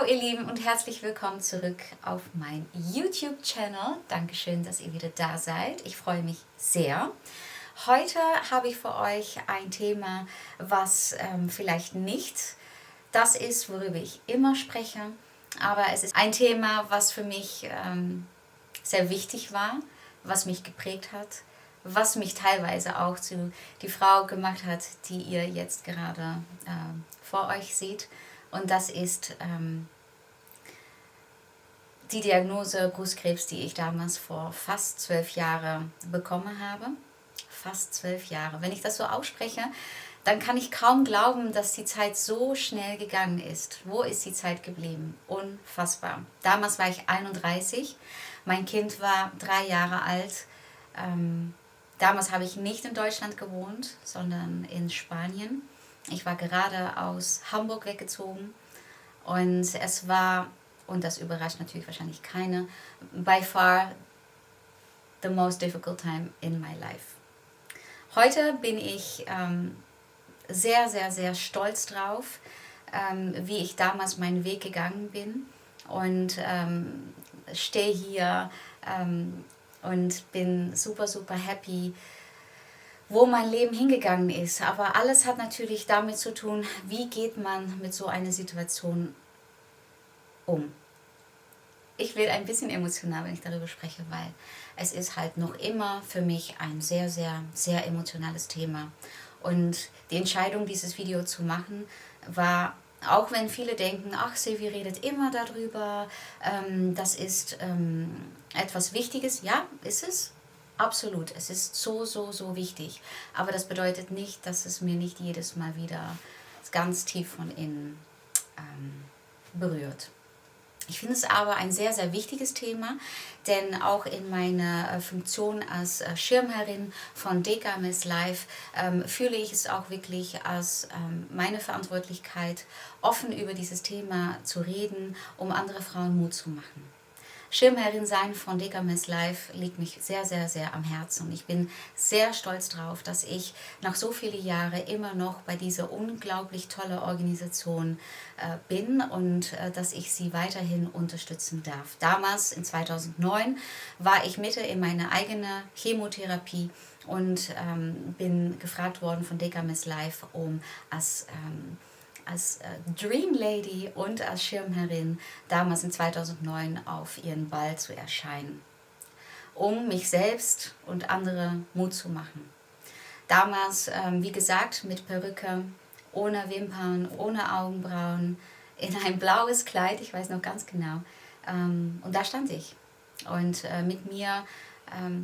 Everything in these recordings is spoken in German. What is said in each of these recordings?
ihr Lieben und herzlich willkommen zurück auf mein YouTube-Channel. Dankeschön, dass ihr wieder da seid. Ich freue mich sehr. Heute habe ich für euch ein Thema, was vielleicht nicht das ist, worüber ich immer spreche, aber es ist ein Thema, was für mich sehr wichtig war, was mich geprägt hat, was mich teilweise auch zu die Frau gemacht hat, die ihr jetzt gerade vor euch seht. Und das ist die Diagnose Brustkrebs, die ich damals vor fast 12 Jahren bekommen habe. Fast 12 Jahre. Wenn ich das so ausspreche, dann kann ich kaum glauben, dass die Zeit so schnell gegangen ist. Wo ist die Zeit geblieben? Unfassbar. Damals war ich 31, mein Kind war 3 Jahre alt. Damals habe ich nicht in Deutschland gewohnt, sondern in Spanien. Ich war gerade aus Hamburg weggezogen und es war, und das überrascht natürlich wahrscheinlich keine, by far the most difficult time in my life. Heute bin ich sehr, sehr, sehr stolz drauf, wie ich damals meinen Weg gegangen bin und stehe hier und bin super, super happy, wo mein Leben hingegangen ist. Aber alles hat natürlich damit zu tun, wie geht man mit so einer Situation um. Ich werde ein bisschen emotional, wenn ich darüber spreche, weil es ist halt noch immer für mich ein sehr, sehr, sehr emotionales Thema. Und die Entscheidung, dieses Video zu machen, war, auch wenn viele denken, ach, Silvi redet immer darüber, das ist etwas Wichtiges. Ja, ist es. Absolut, es ist so, so, so wichtig. Aber das bedeutet nicht, dass es mir nicht jedes Mal wieder ganz tief von innen berührt. Ich finde es aber ein sehr, sehr wichtiges Thema, denn auch in meiner Funktion als Schirmherrin von DKMS Live fühle ich es auch wirklich als meine Verantwortlichkeit, offen über dieses Thema zu reden, um andere Frauen Mut zu machen. Schirmherrin sein von DKMS Live liegt mich sehr, sehr, sehr am Herzen. Und ich bin sehr stolz darauf, dass ich nach so vielen Jahren immer noch bei dieser unglaublich tolle Organisation bin und dass ich sie weiterhin unterstützen darf. Damals, in 2009, war ich Mitte in meiner eigenen Chemotherapie und bin gefragt worden von DKMS Live, um als Dream Lady und als Schirmherrin damals in 2009 auf ihren Ball zu erscheinen, um mich selbst und andere Mut zu machen. Damals, wie gesagt, mit Perücke, ohne Wimpern, ohne Augenbrauen, in ein blaues Kleid, ich weiß noch ganz genau. Und da stand ich. Und mit mir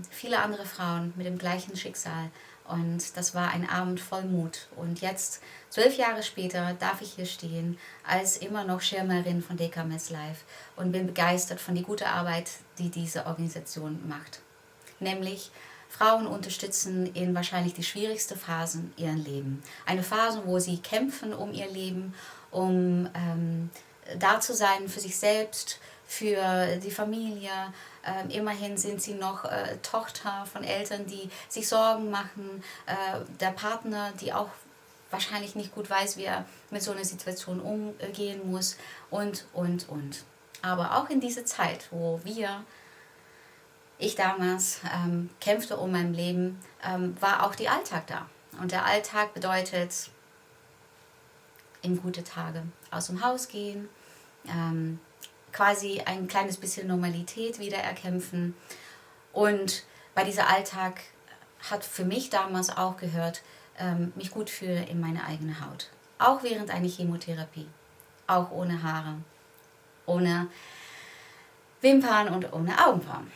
viele andere Frauen mit dem gleichen Schicksal. Und das war ein Abend voll Mut. Und jetzt, 12 Jahre später, darf ich hier stehen als immer noch Schirmherrin von DKMS Live und bin begeistert von der guten Arbeit, die diese Organisation macht. Nämlich Frauen unterstützen in wahrscheinlich die schwierigsten Phasen ihrer Leben. Eine Phase, wo sie kämpfen um ihr Leben, um da zu sein für sich selbst, für die Familie. Immerhin sind sie noch Tochter von Eltern, die sich Sorgen machen. Der Partner, die auch wahrscheinlich nicht gut weiß, wie er mit so einer Situation umgehen muss und. Aber auch in dieser Zeit, wo ich damals kämpfte um mein Leben, war auch der Alltag da. Und der Alltag bedeutet, in gute Tage aus dem Haus gehen, quasi ein kleines bisschen Normalität wieder erkämpfen. Und bei dieser Alltag hat für mich damals auch gehört, mich gut fühlen in meiner eigenen Haut. Auch während einer Chemotherapie. Auch ohne Haare, ohne Wimpern und ohne Augenbrauen.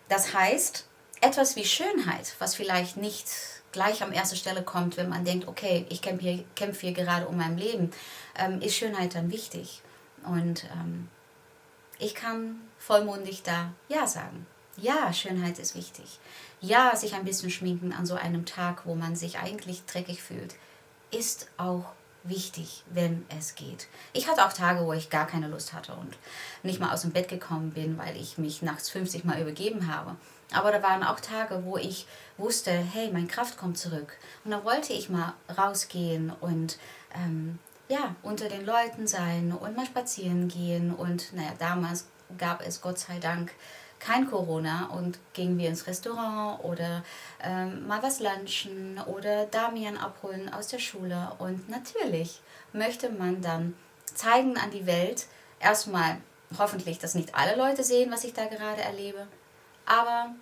Das heißt, etwas wie Schönheit, was vielleicht nicht gleich an erster Stelle kommt, wenn man denkt, okay, ich kämpfe hier gerade um mein Leben, ist Schönheit dann wichtig. Und ich kann vollmundig da Ja sagen. Ja, Schönheit ist wichtig. Ja, sich ein bisschen schminken an so einem Tag, wo man sich eigentlich dreckig fühlt, ist auch wichtig, wenn es geht. Ich hatte auch Tage, wo ich gar keine Lust hatte und nicht mal aus dem Bett gekommen bin, weil ich mich nachts 50 Mal übergeben habe. Aber da waren auch Tage, wo ich wusste, hey, meine Kraft kommt zurück. Und da wollte ich mal rausgehen und ja, unter den Leuten sein und mal spazieren gehen. Und naja, damals gab es Gott sei Dank kein Corona und gingen wir ins Restaurant oder mal was lunchen oder Damian abholen aus der Schule. Und natürlich möchte man dann zeigen an die Welt, erstmal hoffentlich, dass nicht alle Leute sehen, was ich da gerade erlebe, aber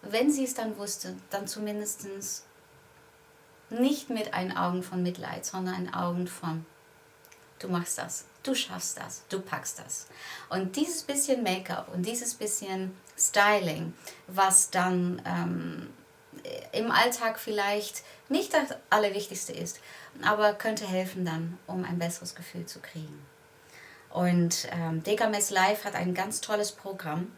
wenn sie es dann wusste, dann zumindest nicht mit einen Augen von Mitleid, sondern einen Augen von, du machst das, du schaffst das, du packst das. Und dieses bisschen Make-up und dieses bisschen Styling, was dann im Alltag vielleicht nicht das Allerwichtigste ist, aber könnte helfen dann, um ein besseres Gefühl zu kriegen. Und Degames Live hat ein ganz tolles Programm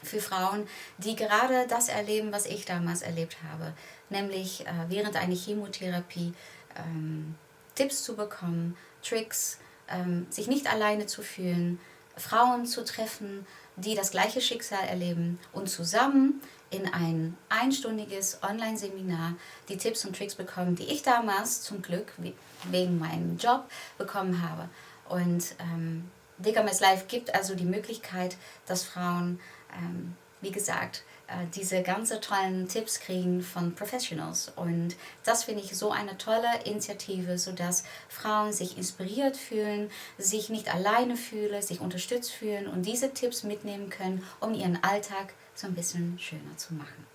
für Frauen, die gerade das erleben, was ich damals erlebt habe. Nämlich während einer Chemotherapie Tipps zu bekommen, Tricks, sich nicht alleine zu fühlen, Frauen zu treffen, die das gleiche Schicksal erleben und zusammen in ein einstündiges Online-Seminar die Tipps und Tricks bekommen, die ich damals zum Glück wegen meinem Job bekommen habe. Und Degames Live gibt also die Möglichkeit, dass Frauen, wie gesagt, diese ganze tollen Tipps kriegen von Professionals. Und das finde ich so eine tolle Initiative, sodass Frauen sich inspiriert fühlen, sich nicht alleine fühlen, sich unterstützt fühlen und diese Tipps mitnehmen können, um ihren Alltag so ein bisschen schöner zu machen.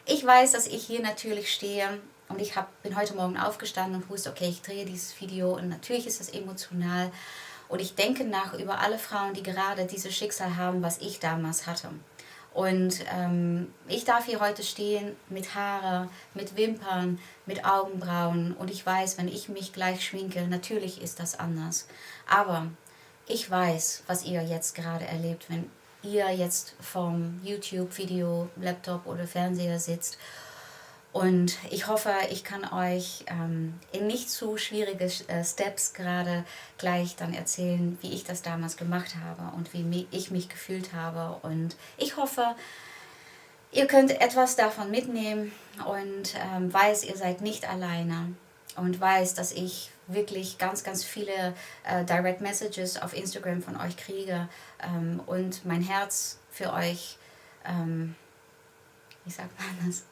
Ich weiß, dass ich hier natürlich stehe und ich bin heute Morgen aufgestanden und wusste, okay, ich drehe dieses Video und natürlich ist es emotional. Und ich denke nach über alle Frauen, die gerade dieses Schicksal haben, was ich damals hatte. Und ich darf hier heute stehen mit Haare, mit Wimpern, mit Augenbrauen. Und ich weiß, wenn ich mich gleich schminke, natürlich ist das anders. Aber ich weiß, was ihr jetzt gerade erlebt, wenn ihr jetzt vom YouTube-Video, Laptop oder Fernseher sitzt. Und ich hoffe, ich kann euch in nicht zu schwierige Steps gerade gleich dann erzählen, wie ich das damals gemacht habe und wie ich mich gefühlt habe. Und ich hoffe, ihr könnt etwas davon mitnehmen und weiß, ihr seid nicht alleine. Und weiß, dass ich wirklich ganz, ganz viele Direct Messages auf Instagram von euch kriege. Und mein Herz für euch, wie sagt man das?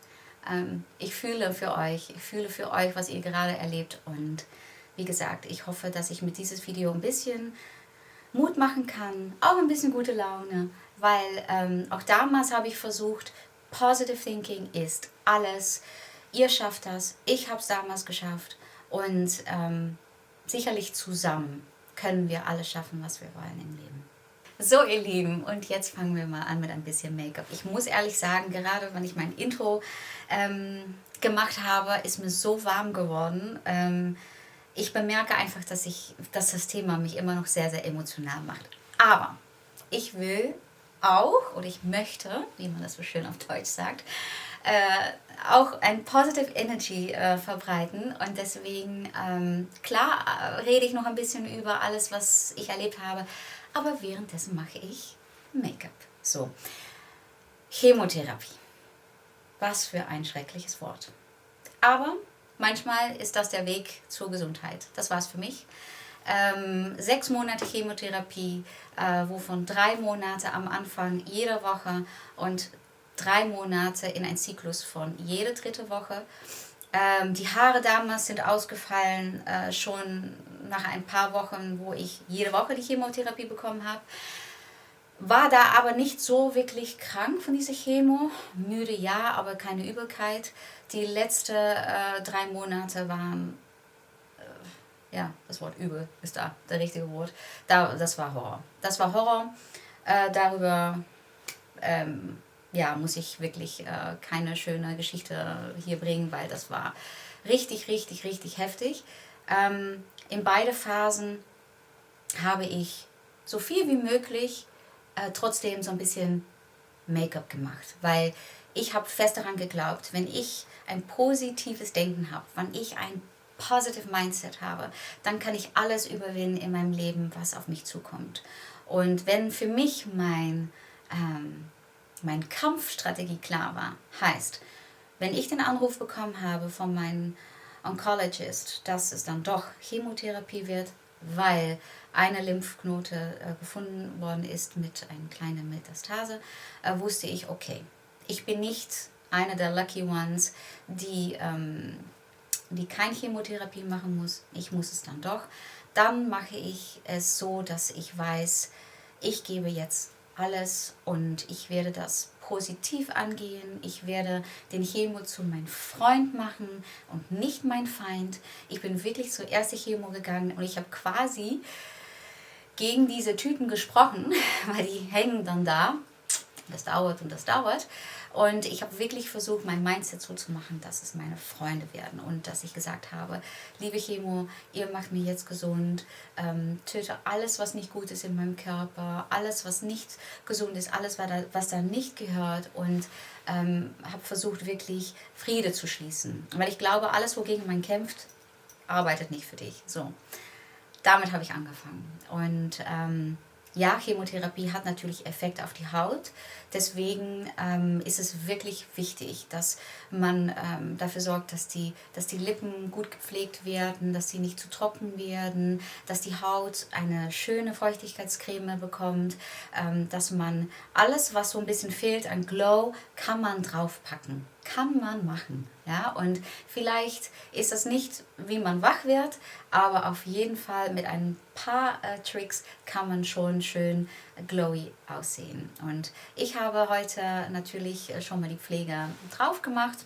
Ich fühle für euch, was ihr gerade erlebt und wie gesagt, ich hoffe, dass ich mit diesem Video ein bisschen Mut machen kann, auch ein bisschen gute Laune, weil auch damals habe ich versucht, Positive Thinking ist alles, ihr schafft das, ich habe es damals geschafft und sicherlich zusammen können wir alles schaffen, was wir wollen im Leben. So ihr Lieben, und jetzt fangen wir mal an mit ein bisschen Make-up. Ich muss ehrlich sagen, gerade wenn ich mein Intro gemacht habe, ist mir so warm geworden. Ich bemerke einfach, dass das Thema mich immer noch sehr, sehr emotional macht. Aber ich will auch, oder ich möchte, wie man das so schön auf Deutsch sagt, auch ein Positive Energy verbreiten und deswegen, klar, rede ich noch ein bisschen über alles, was ich erlebt habe, aber währenddessen mache ich Make-up. So, Chemotherapie. Was für ein schreckliches Wort. Aber manchmal ist das der Weg zur Gesundheit. Das war es für mich. 6 Monate Chemotherapie, wovon 3 Monate am Anfang jeder Woche und 3 Monate in ein Zyklus von jede 3. Woche. Die Haare damals sind ausgefallen, schon nach ein paar Wochen, wo ich jede Woche die Chemotherapie bekommen habe. War da aber nicht so wirklich krank von dieser Chemo. Müde ja, aber keine Übelkeit. Die letzten 3 Monate waren, ja, das Wort übel ist da, der richtige Wort. Das war Horror. Das war Horror. Darüber ja, muss ich wirklich keine schöne Geschichte hier bringen, weil das war richtig, richtig, richtig heftig. In beide Phasen habe ich so viel wie möglich trotzdem so ein bisschen Make-up gemacht, weil ich habe fest daran geglaubt, wenn ich ein positives Denken habe, wenn ich ein positive Mindset habe, dann kann ich alles überwinden in meinem Leben, was auf mich zukommt. Und wenn für mich meine Kampfstrategie klar war, heißt, wenn ich den Anruf bekommen habe von meinem Oncologist, dass es dann doch Chemotherapie wird, weil eine Lymphknote gefunden worden ist mit einer kleinen Metastase, wusste ich, okay, ich bin nicht eine der Lucky Ones, die keine Chemotherapie machen muss. Ich muss es dann doch. Dann mache ich es so, dass ich weiß, ich gebe jetzt alles und ich werde das positiv angehen. Ich werde den Chemo zu meinem Freund machen und nicht mein Feind. Ich bin wirklich zur ersten Chemo gegangen und ich habe quasi gegen diese Typen gesprochen, weil die hängen dann da. Das dauert und das dauert. Und ich habe wirklich versucht, mein Mindset so zu machen, dass es meine Freunde werden. Und dass ich gesagt habe, liebe Chemo, ihr macht mich jetzt gesund, töte alles, was nicht gut ist in meinem Körper, alles, was nicht gesund ist, alles, was da nicht gehört. Und habe versucht, wirklich Friede zu schließen. Weil ich glaube, alles, wogegen man kämpft, arbeitet nicht für dich. So, damit habe ich angefangen. Und ja, Chemotherapie hat natürlich Effekt auf die Haut. Deswegen ist es wirklich wichtig, dass man dafür sorgt, dass die Lippen gut gepflegt werden, dass sie nicht zu trocken werden, dass die Haut eine schöne Feuchtigkeitscreme bekommt, dass man alles, was so ein bisschen fehlt an Glow, kann man draufpacken. Kann man machen. Ja? Und vielleicht ist das nicht, wie man wach wird, aber auf jeden Fall mit ein paar Tricks kann man schon schön glowy aussehen. Und ich habe heute natürlich schon mal die Pflege drauf gemacht.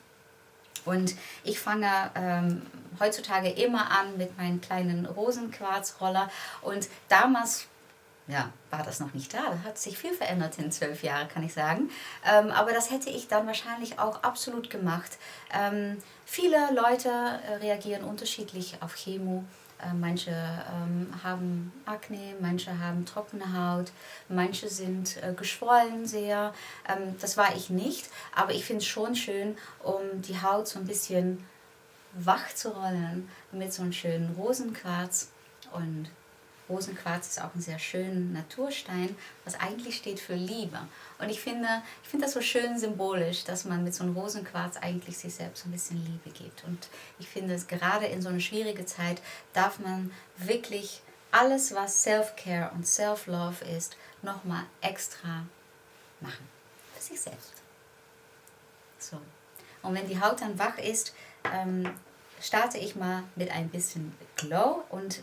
Und ich fange heutzutage immer an mit meinen kleinen Rosenquarzroller. Und damals war das noch nicht da. Da hat sich viel verändert in 12 Jahren, kann ich sagen. Aber das hätte ich dann wahrscheinlich auch absolut gemacht. Viele Leute reagieren unterschiedlich auf Chemo. Manche haben Akne, manche haben trockene Haut, manche sind geschwollen sehr. Das war ich nicht, aber ich finde es schon schön, um die Haut so ein bisschen wach zu rollen mit so einem schönen Rosenquarz. Und Rosenquarz ist auch ein sehr schöner Naturstein, was eigentlich steht für Liebe. Und ich finde das so schön symbolisch, dass man mit so einem Rosenquarz eigentlich sich selbst ein bisschen Liebe gibt. Und ich finde, es gerade in so einer schwierigen Zeit darf man wirklich alles, was Self-Care und Self-Love ist, nochmal extra machen. Für sich selbst. So. Und wenn die Haut dann wach ist, starte ich mal mit ein bisschen Glow und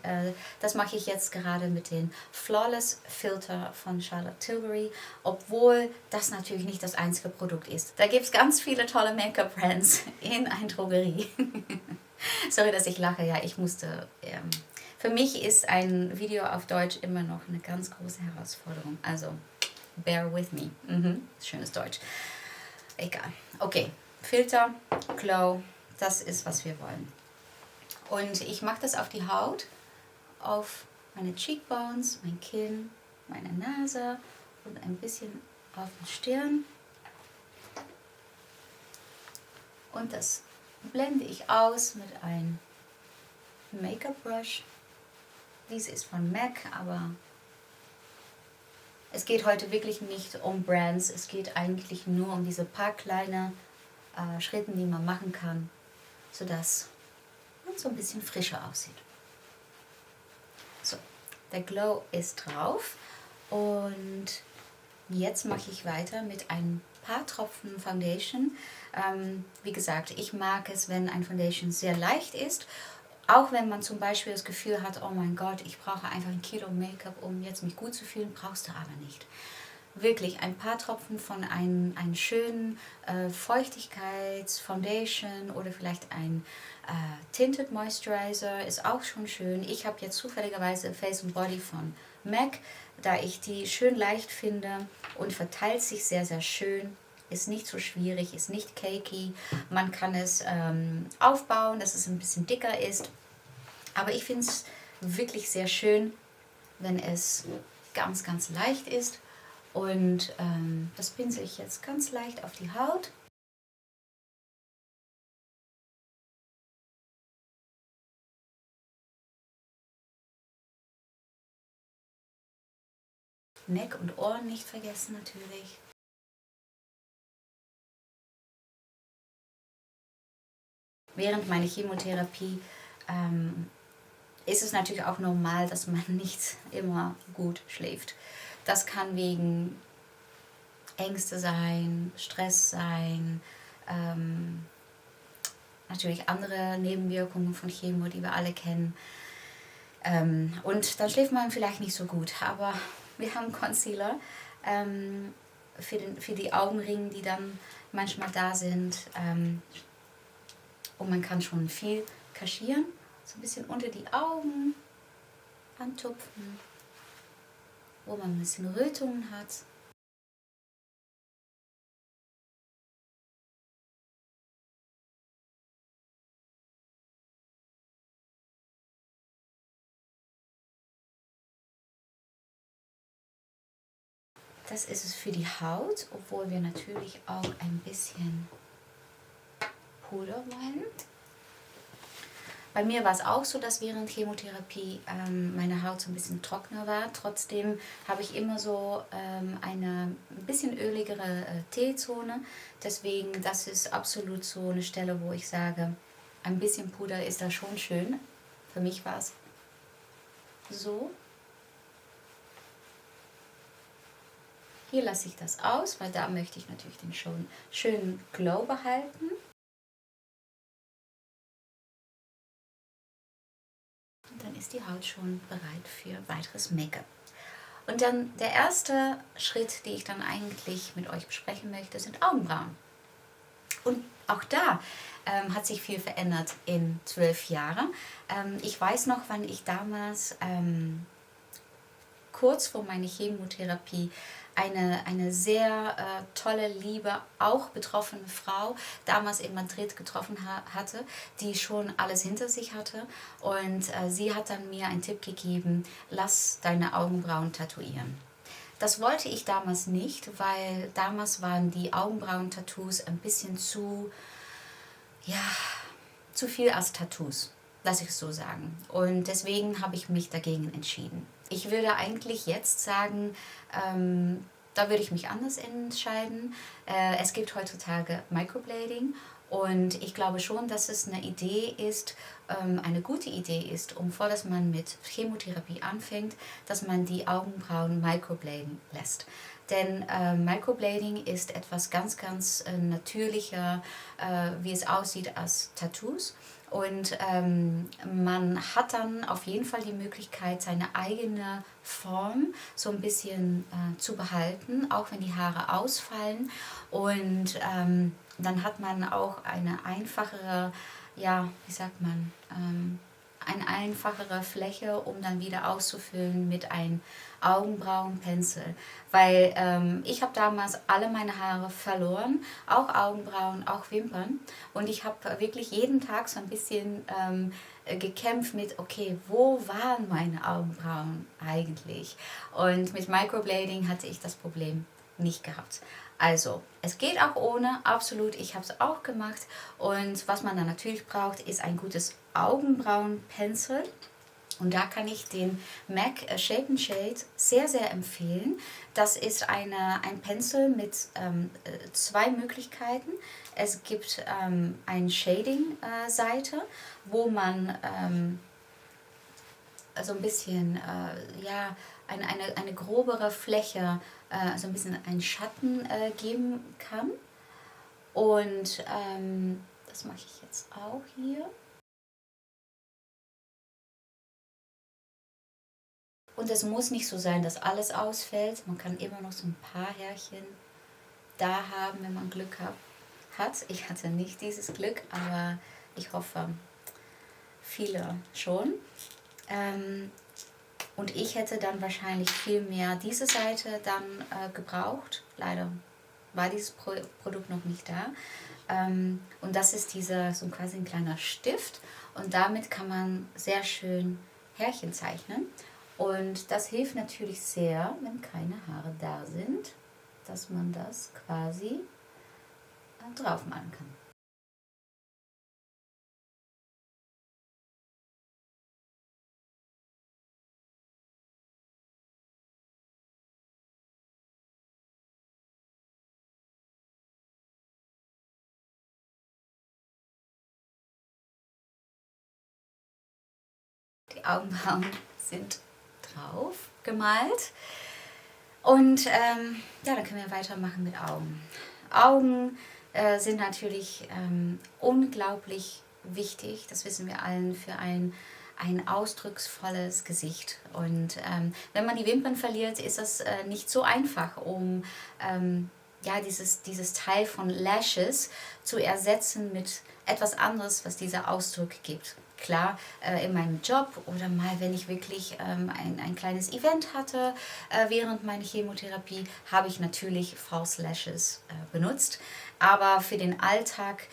das mache ich jetzt gerade mit dem Flawless Filter von Charlotte Tilbury, obwohl das natürlich nicht das einzige Produkt ist. Da gibt es ganz viele tolle Make-up-Brands in einer Drogerie. Sorry, dass ich lache, ja, ich musste... für mich ist ein Video auf Deutsch immer noch eine ganz große Herausforderung, also bear with me. Schönes Deutsch. Egal. Okay, Filter, Glow, das ist, was wir wollen. Und ich mache das auf die Haut, auf meine Cheekbones, mein Kinn, meine Nase und ein bisschen auf die Stirn. Und das blende ich aus mit einem Make-up-Brush. Dies ist von MAC, aber es geht heute wirklich nicht um Brands. Es geht eigentlich nur um diese paar kleine Schritte, die man machen kann, sodass man so ein bisschen frischer aussieht. So, der Glow ist drauf und jetzt mache ich weiter mit ein paar Tropfen Foundation. Wie gesagt, ich mag es, wenn ein Foundation sehr leicht ist. Auch wenn man zum Beispiel das Gefühl hat, oh mein Gott, ich brauche einfach ein Kilo Make-up, um jetzt mich gut zu fühlen, brauchst du aber nicht. Wirklich ein paar Tropfen von einem schönen Feuchtigkeits-Foundation oder vielleicht ein Tinted Moisturizer ist auch schon schön. Ich habe jetzt zufälligerweise Face and Body von MAC, da ich die schön leicht finde und verteilt sich sehr, sehr schön. Ist nicht so schwierig, ist nicht cakey. Man kann es aufbauen, dass es ein bisschen dicker ist. Aber ich finde es wirklich sehr schön, wenn es ganz, ganz leicht ist. Und das pinsel ich jetzt ganz leicht auf die Haut. Neck und Ohren nicht vergessen natürlich. während meiner Chemotherapie ist es natürlich auch normal, dass man nicht immer gut schläft. Das kann wegen Ängste sein, Stress sein, natürlich andere Nebenwirkungen von Chemo, die wir alle kennen. Und dann schläft man vielleicht nicht so gut. Aber wir haben Concealer für die Augenringe, die dann manchmal da sind. Und man kann schon viel kaschieren. So ein bisschen unter die Augen antupfen, wo man ein bisschen Rötungen hat. Das ist es für die Haut, obwohl wir natürlich auch ein bisschen Puder wollen. Bei mir war es auch so, dass während Chemotherapie meine Haut so ein bisschen trockener war. Trotzdem habe ich immer so eine ein bisschen öligere T-Zone. Deswegen, das ist absolut so eine Stelle, wo ich sage, ein bisschen Puder ist da schon schön. Für mich war es so. Hier lasse ich das aus, weil da möchte ich natürlich den schönen Glow behalten. Und dann ist die Haut schon bereit für weiteres Make-up. Und dann der erste Schritt, den ich dann eigentlich mit euch besprechen möchte, sind Augenbrauen. Und auch da hat sich viel verändert in 12 Jahren. Ich weiß noch, wann ich damals kurz vor meiner Chemotherapie eine sehr tolle, liebe, auch betroffene Frau damals in Madrid getroffen hatte, die schon alles hinter sich hatte. Und sie hat dann mir einen Tipp gegeben, lass deine Augenbrauen tätowieren. Das wollte ich damals nicht, weil damals waren die Augenbrauen-Tattoos ein bisschen zu viel als Tattoos, lass ich es so sagen. Und deswegen habe ich mich dagegen entschieden. Ich würde eigentlich jetzt sagen, da würde ich mich anders entscheiden. Es gibt heutzutage Microblading und ich glaube schon, dass es eine gute Idee ist, bevor dass man mit Chemotherapie anfängt, dass man die Augenbrauen microbladen lässt. Denn Microblading ist etwas ganz, ganz natürlicher, wie es aussieht als Tattoos. Und man hat dann auf jeden Fall die Möglichkeit, seine eigene Form so ein bisschen zu behalten, auch wenn die Haare ausfallen. Und dann hat man auch eine einfachere, ja, wie sagt man, eine einfachere Fläche, um dann wieder auszufüllen mit einem Augenbrauenpencil. Weil ich habe damals alle meine Haare verloren, auch Augenbrauen, auch Wimpern. Und ich habe wirklich jeden Tag so ein bisschen gekämpft mit, okay, wo waren meine Augenbrauen eigentlich? Und mit Microblading hatte ich das Problem nicht gehabt. Also, es geht auch ohne, absolut, ich habe es auch gemacht. Und was man dann natürlich braucht, ist ein gutes Augenbrauenpencil. Und da kann ich den MAC Shape and Shade sehr, sehr empfehlen. Das ist ein Pencil mit zwei Möglichkeiten. Es gibt eine Shading-Seite, wo man so ein bisschen eine grobere Fläche, so ein bisschen einen Schatten geben kann. Und das mache ich jetzt auch hier. Und es muss nicht so sein, dass alles ausfällt. Man kann immer noch so ein paar Härchen da haben, wenn man Glück hat. Ich hatte nicht dieses Glück, aber ich hoffe, viele schon. Und ich hätte dann wahrscheinlich viel mehr diese Seite dann gebraucht. Leider war dieses Produkt noch nicht da. Und das ist so quasi ein kleiner Stift. Und damit kann man sehr schön Härchen zeichnen. Und das hilft natürlich sehr, wenn keine Haare da sind, dass man das quasi draufmalen kann. die Augenbrauen sind drauf gemalt. Und ja, dann können wir weitermachen mit Augen. Augen sind natürlich unglaublich wichtig, das wissen wir allen, für ein ausdrucksvolles Gesicht. Und wenn man die Wimpern verliert, ist das nicht so einfach, um ja, dieses Teil von Lashes zu ersetzen mit etwas anderes, was dieser Ausdruck gibt. Klar, in meinem Job oder mal, wenn ich wirklich ein kleines Event hatte während meiner Chemotherapie, habe ich natürlich False Lashes benutzt. Aber für den Alltag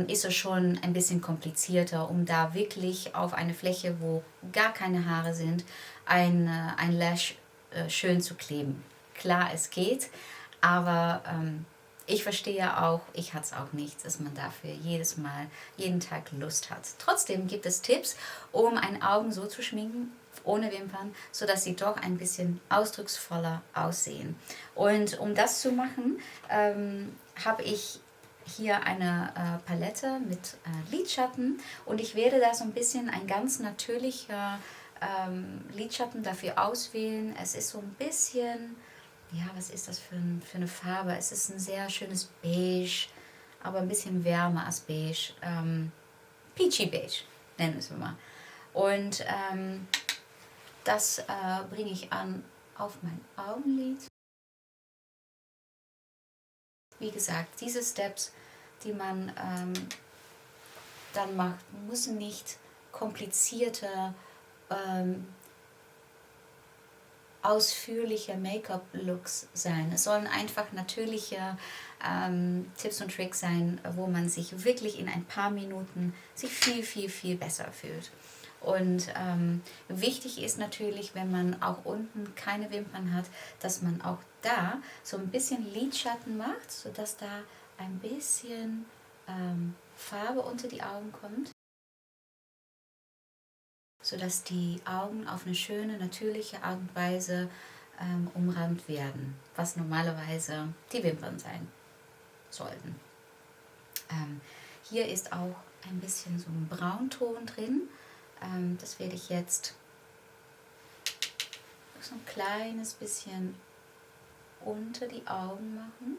ist es schon ein bisschen komplizierter, um da wirklich auf eine Fläche, wo gar keine Haare sind, ein Lash schön zu kleben. Klar, es geht, aber ich verstehe auch, ich hatte es auch nicht, dass man dafür jeden Tag Lust hat. Trotzdem gibt es Tipps, um ein Augen so zu schminken, ohne Wimpern, sodass sie doch ein bisschen ausdrucksvoller aussehen. Und um das zu machen, habe ich hier eine Palette mit Lidschatten und ich werde da so ein bisschen ein ganz natürlicher Lidschatten dafür auswählen. Es ist so ein bisschen, ja, was ist das für eine Farbe? Es ist ein sehr schönes Beige, aber ein bisschen wärmer als Beige. Peachy Beige, nennen wir es mal. Und das bringe ich an auf mein Augenlid. Wie gesagt, diese Steps, die man dann macht, müssen nicht komplizierte, ausführliche Make-up-Looks sein. Es sollen einfach natürliche Tipps und Tricks sein, wo man sich wirklich in ein paar Minuten sich viel, viel, viel besser fühlt. Und wichtig ist natürlich, wenn man auch unten keine Wimpern hat, dass man auch da so ein bisschen Lidschatten macht, sodass da ein bisschen Farbe unter die Augen kommt, sodass die Augen auf eine schöne, natürliche Art und Weise umrahmt werden, was normalerweise die Wimpern sein sollten. Hier ist auch ein bisschen so ein Braunton drin. Das werde ich jetzt so ein kleines bisschen unter die Augen machen.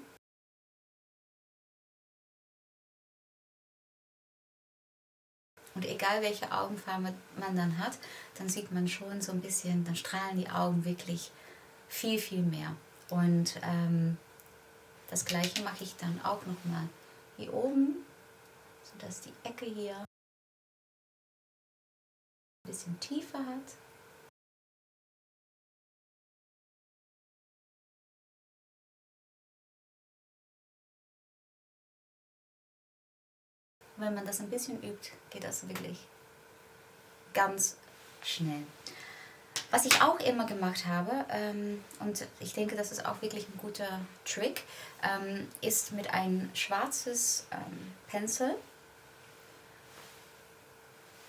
Und egal welche Augenfarbe man dann hat, dann sieht man schon so ein bisschen, dann strahlen die Augen wirklich viel, viel mehr. Und das gleiche mache ich dann auch nochmal hier oben, sodass die Ecke hier ein bisschen tiefer hat. Wenn man das ein bisschen übt, geht das wirklich ganz schnell. Was ich auch immer gemacht habe, und ich denke, das ist auch wirklich ein guter Trick, ist mit ein schwarzes Pencil,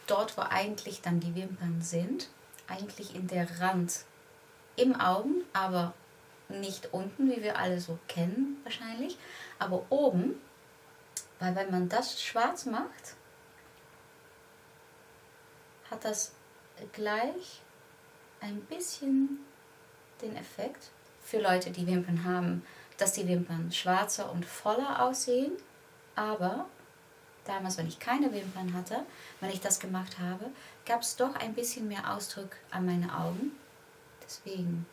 dort wo eigentlich dann die Wimpern sind, eigentlich in der Rand im Augen, aber nicht unten, wie wir alle so kennen wahrscheinlich, aber oben, weil wenn man das schwarz macht, hat das gleich ein bisschen den Effekt für Leute, die Wimpern haben, dass die Wimpern schwarzer und voller aussehen, aber damals, wenn ich keine Wimpern hatte, wenn ich das gemacht habe, gab es doch ein bisschen mehr Ausdruck an meine Augen. Deswegen,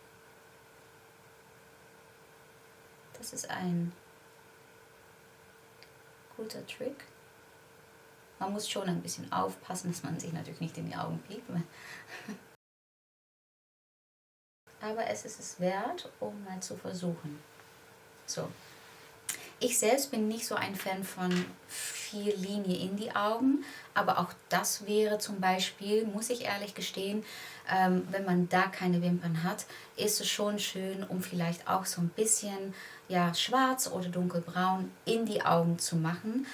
das ist ein guter Trick. Man muss schon ein bisschen aufpassen, dass man sich natürlich nicht in die Augen piekt. Aber es ist es wert, um mal zu versuchen. So. Ich selbst bin nicht so ein Fan von viel Linie in die Augen, aber auch das wäre zum Beispiel, muss ich ehrlich gestehen, wenn man da keine Wimpern hat, ist es schon schön, um vielleicht auch so ein bisschen ja, schwarz oder dunkelbraun in die Augen zu machen.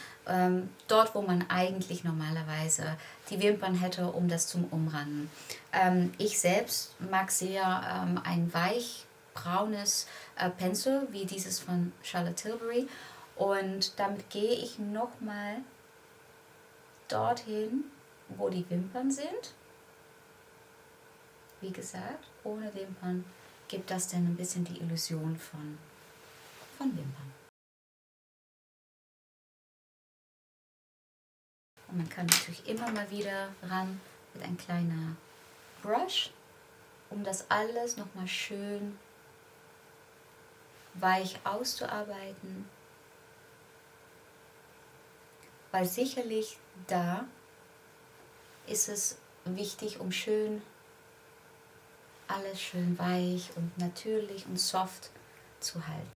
Dort, wo man eigentlich normalerweise die Wimpern hätte, um das zum Umranden. Ich selbst mag sehr ein weich braunes Pencil, wie dieses von Charlotte Tilbury. Und damit gehe ich nochmal dorthin, wo die Wimpern sind. wie gesagt, ohne Wimpern gibt das dann ein bisschen die Illusion von Wimpern. Und man kann natürlich immer mal wieder ran mit ein kleiner Brush, um das alles nochmal schön weich auszuarbeiten. Weil sicherlich da ist es wichtig, um schön alles schön weich und natürlich und soft zu halten.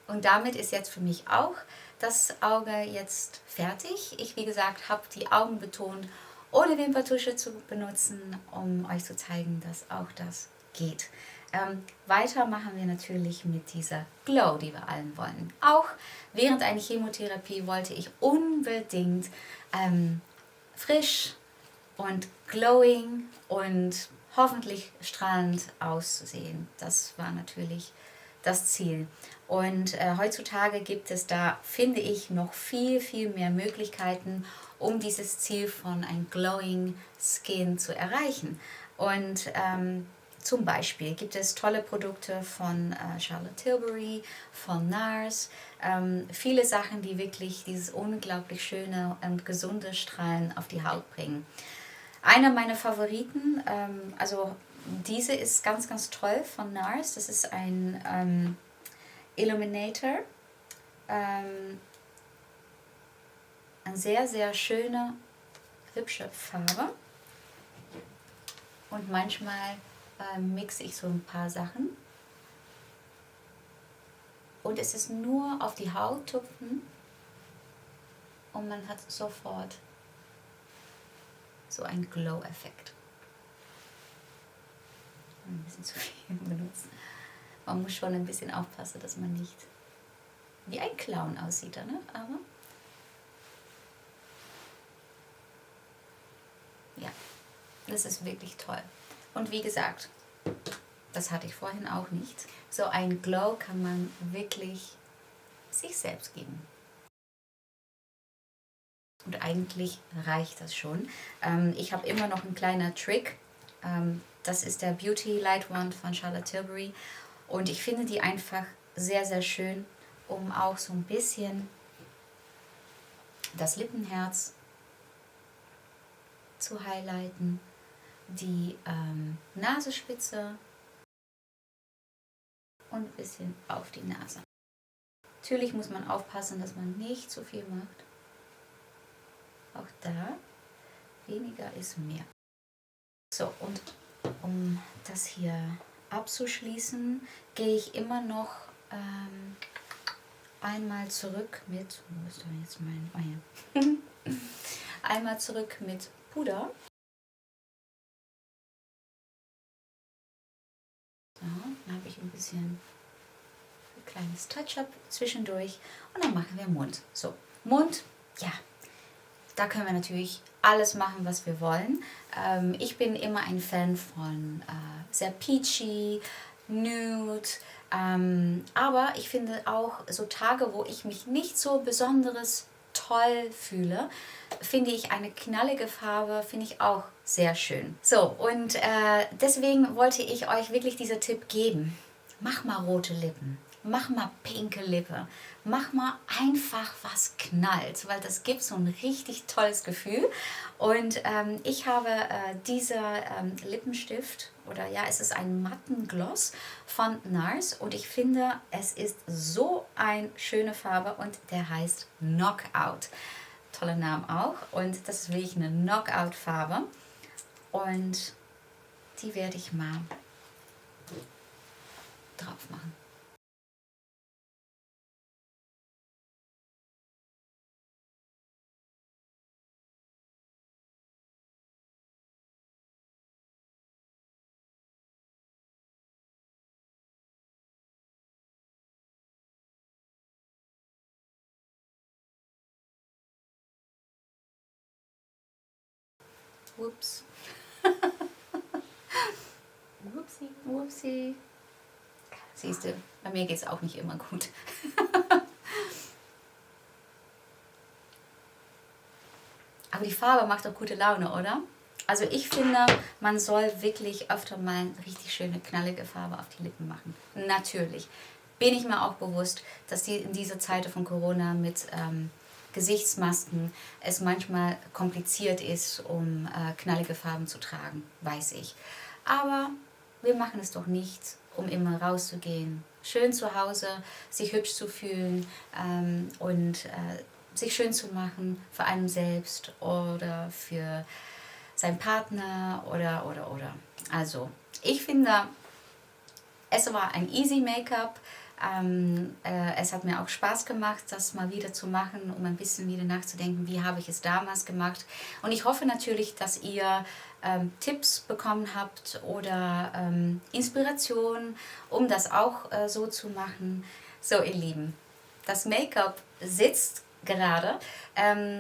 Und damit ist jetzt für mich auch das Auge jetzt fertig. Ich, wie gesagt, habe die Augen betont, ohne Wimpertusche zu benutzen, um euch zu zeigen, dass auch das geht. Weiter machen wir natürlich mit dieser Glow, die wir allen wollen. Auch während einer Chemotherapie wollte ich unbedingt frisch und glowing und hoffentlich strahlend auszusehen. Das war natürlich das Ziel. Und heutzutage gibt es da, finde ich, noch viel, viel mehr Möglichkeiten, um dieses Ziel von ein glowing Skin zu erreichen. Und zum Beispiel gibt es tolle Produkte von Charlotte Tilbury, von NARS, viele Sachen, die wirklich dieses unglaublich schöne und gesunde Strahlen auf die Haut bringen. Einer meiner Favoriten, also diese ist ganz, ganz toll von NARS. Das ist ein Illuminator. Eine sehr, sehr schöne, hübsche Farbe. Und manchmal mixe ich so ein paar Sachen. Und es ist nur auf die Haut tupfen und man hat sofort so einen Glow-Effekt. Ein bisschen zu viel benutzen. Man muss schon ein bisschen aufpassen, dass man nicht wie ein Clown aussieht, ne? Aber ja, das ist wirklich toll. Und wie gesagt, das hatte ich vorhin auch nicht. So ein Glow kann man wirklich sich selbst geben. Und eigentlich reicht das schon. Ich habe immer noch einen kleinen Trick. Das ist der Beauty Light Wand von Charlotte Tilbury. Und ich finde die einfach sehr, sehr schön, um auch so ein bisschen das Lippenherz zu highlighten. Die Nasenspitze und ein bisschen auf die Nase. Natürlich muss man aufpassen, dass man nicht zu viel macht. Auch da, weniger ist mehr. So, und um das hier abzuschließen, gehe ich immer noch einmal zurück mit, wo ist denn jetzt mein, oh ja. Einmal zurück mit Puder. So, dann habe ich ein bisschen ein kleines Touch-up zwischendurch und dann machen wir Mund. So, Mund, ja, da können wir natürlich alles machen, was wir wollen. Ich bin immer ein Fan von sehr peachy, nude, aber ich finde auch so Tage, wo ich mich nicht so besonderes toll fühle, finde ich eine knallige Farbe, finde ich auch sehr schön. So, und deswegen wollte ich euch wirklich diesen Tipp geben. Mach mal rote Lippen. Mach mal pinke Lippe. Mach mal einfach was knallt, weil das gibt so ein richtig tolles Gefühl. Und ich habe dieser Lippenstift, oder ja, es ist ein matten Gloss von NARS und ich finde, es ist so eine schöne Farbe und der heißt Knockout. Toller Name auch und das ist wirklich eine Knockout-Farbe und die werde ich mal drauf machen. Ups. Upsi, upsi. Siehst du, bei mir geht es auch nicht immer gut. Aber die Farbe macht doch gute Laune, oder? Also ich finde, man soll wirklich öfter mal eine richtig schöne, knallige Farbe auf die Lippen machen. Natürlich bin ich mir auch bewusst, dass in dieser Zeit von Corona mit Gesichtsmasken es manchmal kompliziert ist, um knallige Farben zu tragen, weiß ich. Aber wir machen es doch nicht, um immer rauszugehen. Schön zu Hause, sich hübsch zu fühlen und sich schön zu machen für einen selbst oder für sein Partner oder. Also, ich finde, es war ein easy Make-up. Es hat mir auch Spaß gemacht, das mal wieder zu machen, um ein bisschen wieder nachzudenken, wie habe ich es damals gemacht. Und ich hoffe natürlich, dass ihr Tipps bekommen habt oder Inspiration, um das auch so zu machen. So, ihr Lieben, das Make-up sitzt gerade,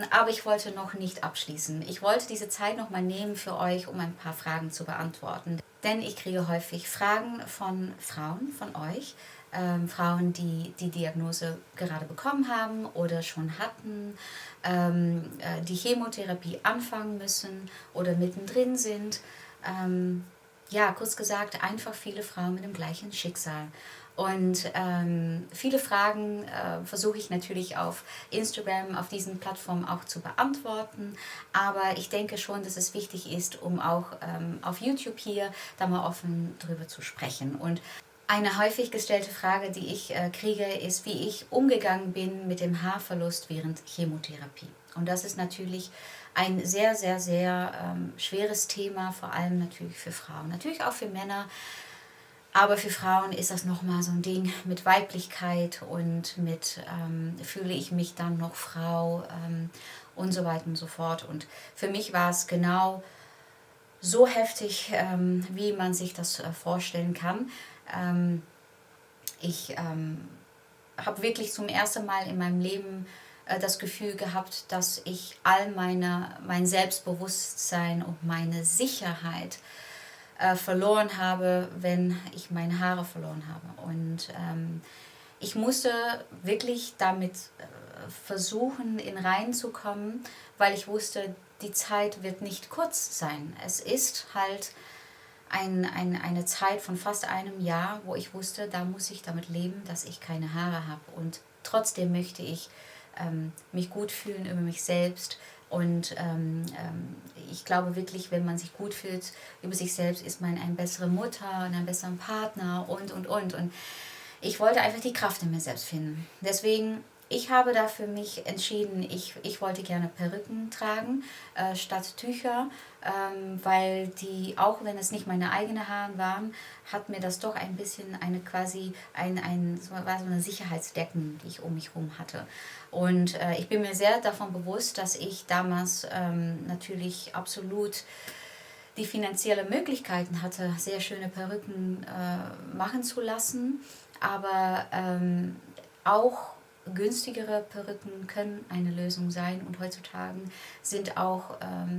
aber ich wollte noch nicht abschließen. Ich wollte diese Zeit noch mal nehmen für euch, um ein paar Fragen zu beantworten. Denn ich kriege häufig Fragen von Frauen, von euch, Frauen, die die Diagnose gerade bekommen haben oder schon hatten, die Chemotherapie anfangen müssen oder mittendrin sind. Ja, kurz gesagt, einfach viele Frauen mit dem gleichen Schicksal. Und viele Fragen versuche ich natürlich auf Instagram, auf diesen Plattformen auch zu beantworten. Aber ich denke schon, dass es wichtig ist, um auch auf YouTube hier da mal offen drüber zu sprechen. Und eine häufig gestellte Frage, die ich kriege, ist, wie ich umgegangen bin mit dem Haarverlust während Chemotherapie. Und das ist natürlich ein sehr, sehr, sehr schweres Thema, vor allem natürlich für Frauen. Natürlich auch für Männer. Aber für Frauen ist das nochmal so ein Ding mit Weiblichkeit und mit, fühle ich mich dann noch Frau und so weiter und so fort. Und für mich war es genau so heftig, wie man sich das vorstellen kann. Ich habe wirklich zum ersten Mal in meinem Leben das Gefühl gehabt, dass ich all mein Selbstbewusstsein und meine Sicherheit verloren habe, wenn ich meine Haare verloren habe. Und ich musste wirklich damit versuchen, in Reinen zu kommen, weil ich wusste, die Zeit wird nicht kurz sein. Es ist halt eine Zeit von fast einem Jahr, wo ich wusste, da muss ich damit leben, dass ich keine Haare habe. Und trotzdem möchte ich mich gut fühlen über mich selbst. Und ich glaube wirklich, wenn man sich gut fühlt über sich selbst, ist man eine bessere Mutter und ein besserer Partner und. Und ich wollte einfach die Kraft in mir selbst finden. Deswegen, ich habe da für mich entschieden, ich wollte gerne Perücken tragen statt Tücher, weil die, auch wenn es nicht meine eigenen Haare waren, hat mir das doch ein bisschen war so eine Sicherheitsdecken, die ich um mich herum hatte. Und ich bin mir sehr davon bewusst, dass ich damals natürlich absolut die finanziellen Möglichkeiten hatte, sehr schöne Perücken machen zu lassen, aber auch günstigere Perücken können eine Lösung sein und heutzutage sind auch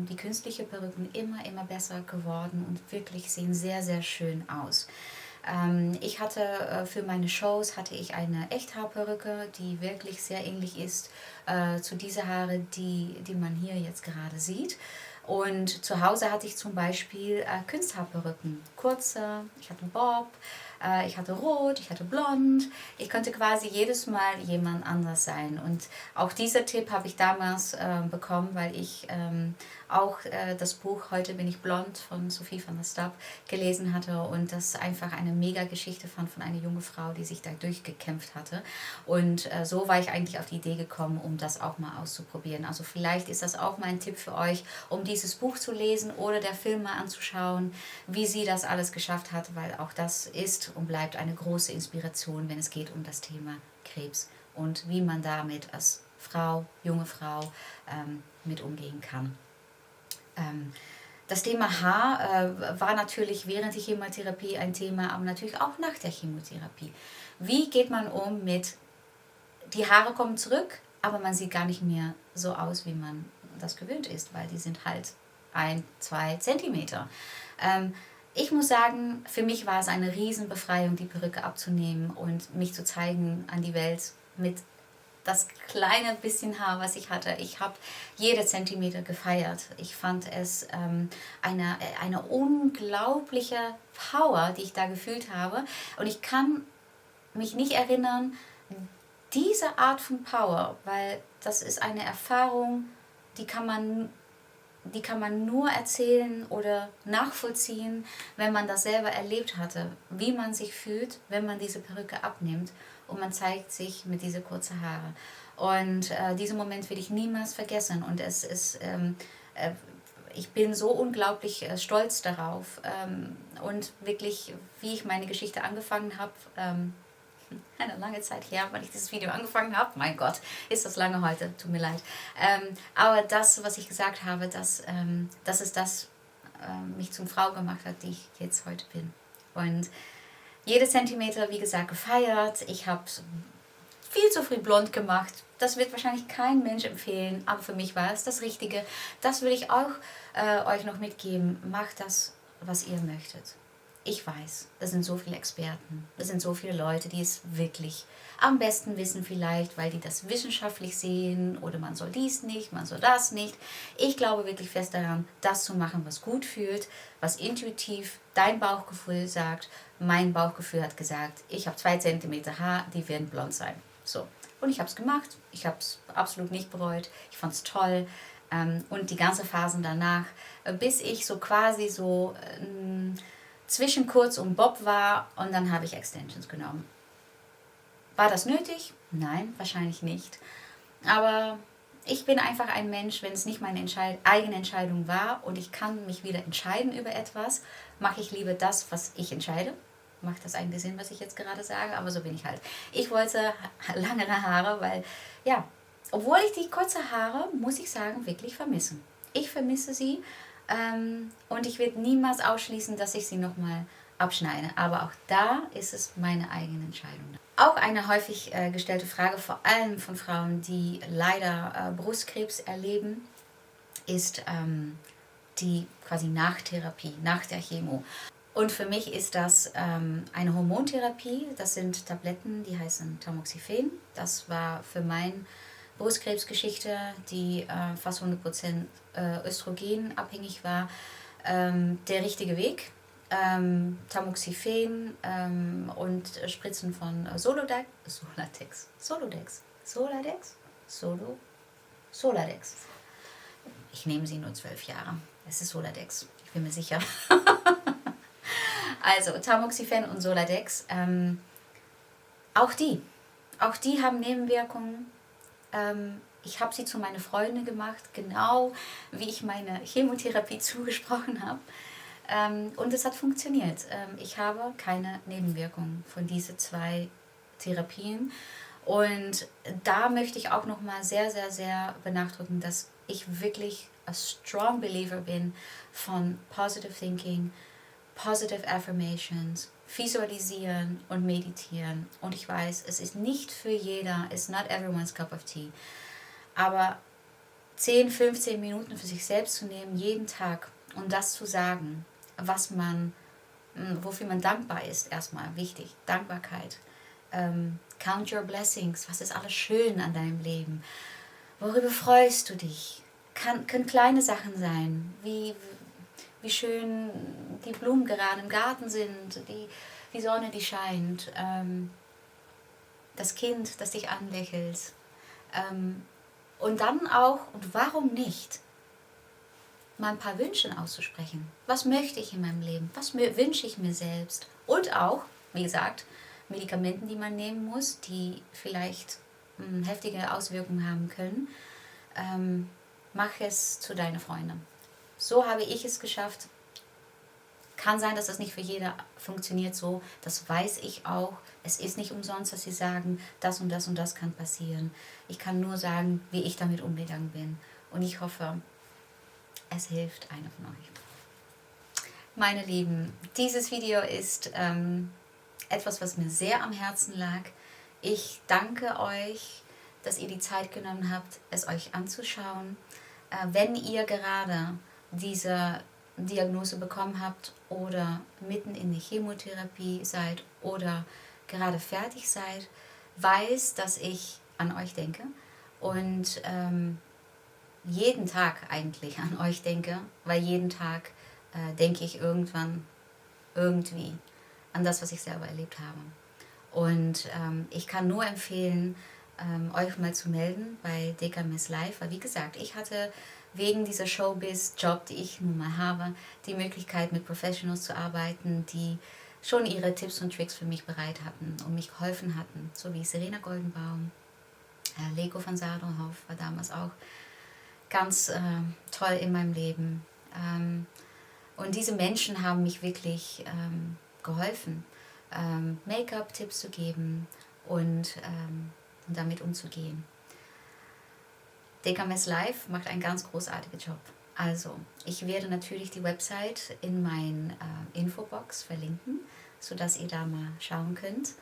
die künstlichen Perücken immer besser geworden und wirklich sehen sehr, sehr schön aus. Ich hatte für meine Shows hatte ich eine Echthaarperücke, die wirklich sehr ähnlich ist zu dieser Haare, die man hier jetzt gerade sieht. Und zu Hause hatte ich zum Beispiel Kunsthaarperücken, kurze, ich hatte Bob, ich hatte rot, ich hatte blond. Ich konnte quasi jedes Mal jemand anders sein. Und auch dieser Tipp habe ich damals bekommen, weil ich auch das Buch Heute bin ich blond von Sophie van der Stab gelesen hatte und das einfach eine mega Geschichte fand von einer jungen Frau, die sich da durchgekämpft hatte. Und so war ich eigentlich auf die Idee gekommen, um das auch mal auszuprobieren. Also vielleicht ist das auch mal ein Tipp für euch, um dieses Buch zu lesen oder der Film mal anzuschauen, wie sie das alles geschafft hat, weil auch das ist und bleibt eine große Inspiration, wenn es geht um das Thema Krebs und wie man damit als Frau, junge Frau mit umgehen kann. Das Thema Haar war natürlich während der Chemotherapie ein Thema, aber natürlich auch nach der Chemotherapie. Wie geht man um mit, die Haare kommen zurück, aber man sieht gar nicht mehr so aus, wie man das gewöhnt ist, weil die sind halt 1-2 Zentimeter. Ich muss sagen, für mich war es eine Riesenbefreiung, die Perücke abzunehmen und mich zu zeigen an die Welt mit das kleine bisschen Haar, was ich hatte, ich habe jede Zentimeter gefeiert. Ich fand es eine unglaubliche Power, die ich da gefühlt habe. Und ich kann mich nicht erinnern, diese Art von Power, weil das ist eine Erfahrung, die kann man nur erzählen oder nachvollziehen, wenn man das selber erlebt hatte, wie man sich fühlt, wenn man diese Perücke abnimmt und man zeigt sich mit diese kurzen Haare. Und diesen Moment will ich niemals vergessen und ich bin so unglaublich stolz darauf und wirklich, wie ich meine Geschichte angefangen habe, eine lange Zeit her, weil ich dieses Video angefangen habe. Mein Gott, ist das lange heute, tut mir leid. Aber das, was ich gesagt habe, das ist das, mich zum Frau gemacht hat, die ich jetzt heute bin. Und jede Zentimeter, wie gesagt, gefeiert. Ich habe viel zu früh blond gemacht. Das wird wahrscheinlich kein Mensch empfehlen, aber für mich war es das Richtige. Das will ich auch euch noch mitgeben. Macht das, was ihr möchtet. Ich weiß, das sind so viele Experten, das sind so viele Leute, die es wirklich am besten wissen vielleicht, weil die das wissenschaftlich sehen oder man soll dies nicht, man soll das nicht. Ich glaube wirklich fest daran, das zu machen, was gut fühlt, was intuitiv dein Bauchgefühl sagt. Mein Bauchgefühl hat gesagt, ich habe 2 Zentimeter Haar, die werden blond sein. So. Und ich habe es gemacht, ich habe es absolut nicht bereut, ich fand es toll. Und die ganze Phasen danach, bis ich so quasi so zwischen kurz und Bob war und dann habe ich Extensions genommen. War das nötig? Nein, wahrscheinlich nicht. Aber ich bin einfach ein Mensch, wenn es nicht meine eigene Entscheidung war und ich kann mich wieder entscheiden über etwas, mache ich lieber das, was ich entscheide. Macht das eigentlich Sinn, was ich jetzt gerade sage? Aber so bin ich halt. Ich wollte langere Haare, weil, ja, obwohl ich die kurzen Haare, muss ich sagen, wirklich vermissen. Ich vermisse sie. Und ich werde niemals ausschließen, dass ich sie nochmal abschneide. Aber auch da ist es meine eigene Entscheidung. Auch eine häufig gestellte Frage, vor allem von Frauen, die leider Brustkrebs erleben, ist die quasi Nachtherapie, nach der Chemo. Und für mich ist das eine Hormontherapie. Das sind Tabletten, die heißen Tamoxifen. Das war für mein Brustkrebsgeschichte, die fast 100% Östrogen abhängig war, der richtige Weg. Tamoxifen und Spritzen von Soladex. Ich nehme sie nur 12 Jahre. Es ist Soladex, ich bin mir sicher. Also Tamoxifen und Soladex, auch die haben Nebenwirkungen. Ich habe sie zu meinen Freunden gemacht, genau wie ich meine Chemotherapie zugesprochen habe. Und es hat funktioniert. Ich habe keine Nebenwirkungen von diesen 2 Therapien. Und da möchte ich auch nochmal sehr, sehr, sehr benachdrücken, dass ich wirklich a strong believer bin von Positive Thinking, Positive Affirmations, Visualisieren und Meditieren. Und ich weiß, es ist nicht für jeder, it's not everyone's cup of tea. Aber 10, 15 Minuten für sich selbst zu nehmen, jeden Tag, und das zu sagen, wofür man dankbar ist, erstmal wichtig, Dankbarkeit. Count your blessings, was ist alles schön an deinem Leben? Worüber freust du dich? Können kleine Sachen sein, wie schön die Blumen gerade im Garten sind, die Sonne, die scheint, das Kind, das dich anlächelt. Und dann auch, und warum nicht, mal ein paar Wünsche auszusprechen. Was möchte ich in meinem Leben? Was wünsche ich mir selbst? Und auch, wie gesagt, Medikamenten, die man nehmen muss, die vielleicht heftige Auswirkungen haben können. Mach es zu deinen Freunden. So habe ich es geschafft. Kann sein, dass das nicht für jeder funktioniert so. Das weiß ich auch. Es ist nicht umsonst, dass sie sagen, das und das und das kann passieren. Ich kann nur sagen, wie ich damit umgegangen bin. Und ich hoffe, es hilft einer von euch. Meine Lieben, dieses Video ist etwas, was mir sehr am Herzen lag. Ich danke euch, dass ihr die Zeit genommen habt, es euch anzuschauen. Wenn ihr gerade diese Diagnose bekommen habt oder mitten in der Chemotherapie seid oder gerade fertig seid, weiß, dass ich an euch denke und jeden Tag eigentlich an euch denke, weil jeden Tag denke ich irgendwann irgendwie an das, was ich selber erlebt habe. Und ich kann nur empfehlen, euch mal zu melden bei DKMS Live, weil wie gesagt, ich hatte wegen dieser Showbiz-Job, die ich nun mal habe, die Möglichkeit mit Professionals zu arbeiten, die schon ihre Tipps und Tricks für mich bereit hatten und mich geholfen hatten, so wie Serena Goldenbaum, Lego von Sadelhoff war damals auch ganz toll in meinem Leben. Und diese Menschen haben mich wirklich geholfen, Make-up-Tipps zu geben und damit umzugehen. DKMS Live macht einen ganz großartigen Job. Also, ich werde natürlich die Website in mein Infobox verlinken, sodass ihr da mal schauen könnt.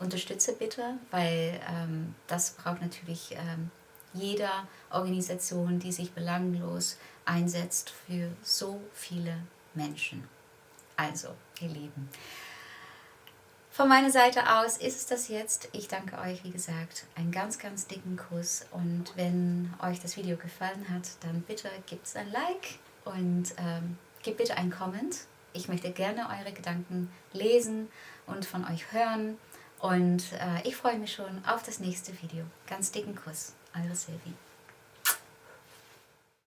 Unterstütze bitte, weil das braucht natürlich jeder Organisation, die sich belanglos einsetzt für so viele Menschen. Also, ihr Lieben, von meiner Seite aus ist es das jetzt. Ich danke euch, wie gesagt, einen ganz, ganz dicken Kuss. Und wenn euch das Video gefallen hat, dann bitte gebt es ein Like und gebt bitte einen Comment. Ich möchte gerne eure Gedanken lesen und von euch hören. Und ich freue mich schon auf das nächste Video. Ganz dicken Kuss. Eure Sylvie.